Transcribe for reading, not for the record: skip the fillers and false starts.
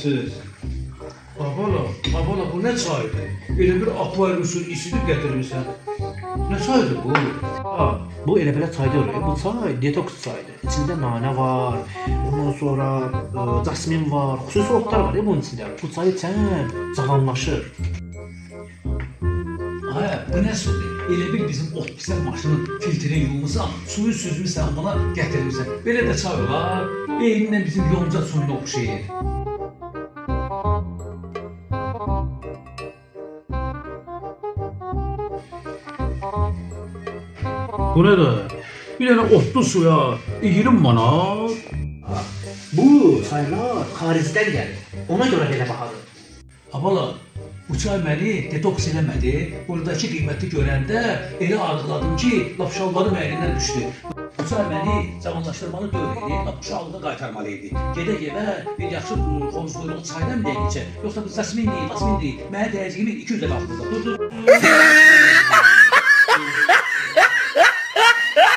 Siz. Babala bu ne çaydı? Elə bir akvaryum suyu isidib gətirmişsən. Ne çaydı bu? Bu elə belə çay deyil. Bu çay detoks çaydır. İçində nane var, ondan sonra jasmin var, xüsusi otlar var bunun içində. Bu çayı içən cavanlaşır. Bu ne sudur? Elə bil bizim ot pisək maşının filtrini yummusan, suyu süzmüsən, bana gətirmişsən. Belə də çay olar. Eynindən bizim yonca suyuna oxşayır. Bu ne de? Bir tane otlu suya 20 manat. Bu çaylar xaricdən gəlir. Ona görə belə bahadır. Abala, bu çay məni detoks eləmədi. Buradakı qiyməti görəndə elə arıqladım ki, lap şalvarım əyrindən düşdü. Bu çay məni cavanlaşdırmalı deyil, lap uşaqlığa qaytarmalıydı. Gedək evə bir yaxşı xoruz quyruğu çaydan bir içə. Yoxsa bu jasmin deyil, Mənə dəyəcəyimi 200 də qalxdı. Dur.